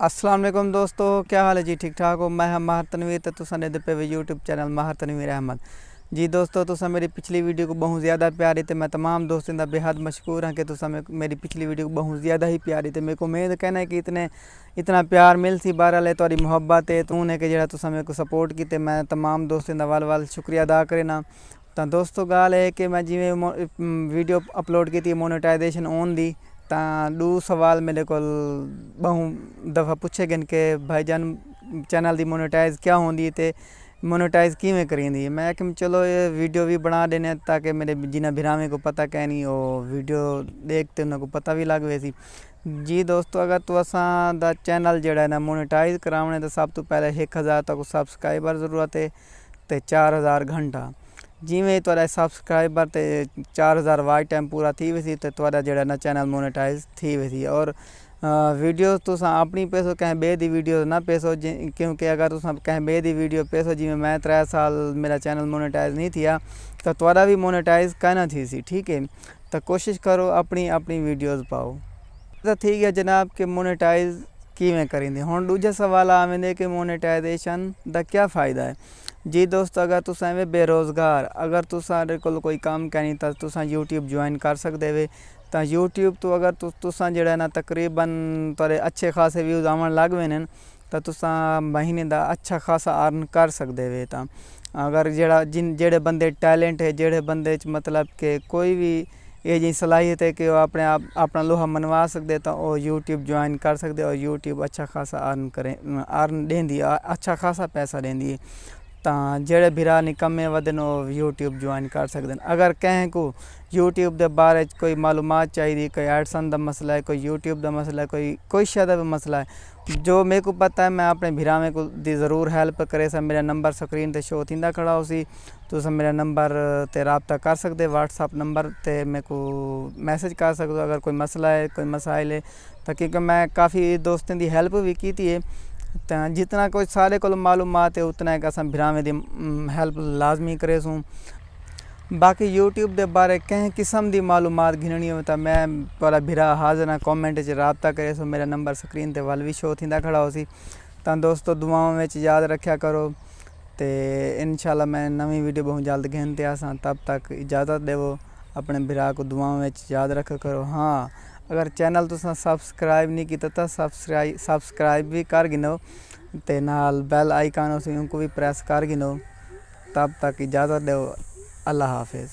अस्सलाम वालेकुम दोस्तों, क्या हाल है जी? ठीक ठाक हो? मैं हम माहर तनवीर तो तुसा ने पे यूट्यूब चैनल माहर तनवीर अहमद जी। दोस्तों तुसा मेरी पिछली वीडियो को बहुत ज़्यादा प्यारी तो मैं तमाम दोस्तों का बेहद मशहूर हाँ कि तुसा मेरी पिछली वीडियो को बहुत ज़्यादा ही प्यारी तो मेरे को उम्मीद कहना है कि इतना प्यार मिल सी बहरहाल है तुहारी मुहब्बत है तू ने कि जो तुसा मेरे को सपोर्ट की मैं तमाम दोस्तों का वाल वाल शुक्रिया अदा करना। तो दोस्तों गाल है कि मैं जिमें वीडियो अपलोड की मोनेटाइजेशन ऑन दी दो सवाल मेरे को बहु दफ़ा पूछे गए कि भाईजान चैनल की मोनेटाइज क्या होंगी तो मोनेटाइज किमें करेंदी। मैं कि चलो ये वीडियो भी बना देने ताकि मेरे जिन्हें भिरावें को पता क्या नहीं वो वीडियो देखते उन्होंने पता भी लग वैसी जी। दोस्तों अगर तो असा दा चैनल जड़ा ना मोनेटाइज कराने तो सब तो पहले 1000 तक सबसक्राइबर ज़रूरत है तो 4000 घंटा जिमें तुहारा सबसक्राइबर तो 4000 वाच टाइम पूरा थी वैसी तो तुहारा जड़ा ना चैनल मोनेटाइज थी वैसी। और वीडियो तुसा अपनी पेसो कहीं बे दी वीडियो ना पेसो क्योंकि अगर तुसा कहीं बे दी वीडियो पेसो जिमें मैं 3 साल मेरा चैनल मोनेटाइज नहीं थिया तो तुहारा भी मोनेटाइज कहना थी सी। ठीक है तो कोशिश करो अपनी अपनी वीडियोज़ पाओ तो ठीक है जनाब कि मोनेटाइज किमें करेंगे। हुण दूजा सवाल आवेंदे कि मोनेटाइजेशन दा क्या फ़ायदा है जी। दोस्तों अगर तुसा एवं बेरोज़गार अगर तुसारे कोल कोई काम करनी तो तुसा यूट्यूब ज्वाइन कर सकते वे तो यूट्यूब तो अगर तुसा जड़ा ना तकरीबन तुहारे अच्छे खासे व्यूज़ आवन लग पे तो तुसा महीने का अच्छा खासा अर्न कर सकते वे। तो अगर जेड़े बंदे टैलेंट है जेड़े बंदे मतलब कि कोई भी ये जी सलाहियत है कि वो अपने आप अपना लोहा मनवा सकते तो वो यूट्यूब ज्वाइन कर सकते और यूट्यूब अच्छा खासा अर्न देंदी अच्छा खासा पैसा देंदी। तो जेड़े भिरा निकम्मे वदन वो यूट्यूब ज्वाइन कर सकते हैं। अगर कहें को यूट्यूब के बारे कोई मालूमात चाहिए कोई एडसन का मसला है कोई यूट्यूब का मसला है कोई शायद भी मसला है जो मेरे को पता है मैं अपने भिरावे को दी ज़रूर हेल्प करे। सब मेरा नंबर स्क्रीन ते शो थींदा खड़ा उसी तो सब मेरा नंबर ते रबता कर सकते व्हाट्सअप नंबर ते मेरे को मैसेज कर सकते अगर कोई मसला है कोई मसाइल है तो क्योंकि मैं काफ़ी दोस्तों की हेल्प भी की है तो जितना कोई सारे को मालूमात है उतना एक असा भिरावें दी हेल्प लाजमी करे सूँ। बाकी यूट्यूब के बारे कहीं किस्म की मालूमात घिननी हो तो मैं तुहारा भिरा हाजिर हाँ कॉमेंट रबता करे सो मेरा नंबर स्क्रीन ते वाल भी शो थींदा खड़ा होसी। तो दोस्तों दुआओं में याद रखा करो तो इंशाल्लाह मैं नवी वीडियो बहुत जल्द घेन ते आसा तब तक इजाज़त देवो अपने भिरा को दुआओं में याद रखा करो। हाँ अगर चैनल तुसा सब्सक्राइब नहीं किया तो सब्सक्राइब भी कर गिनो ते नाल बेल आइकन उनको भी प्रेस कर गिनो। तब तक इजाज़त दो। अल्लाह हाफिज़।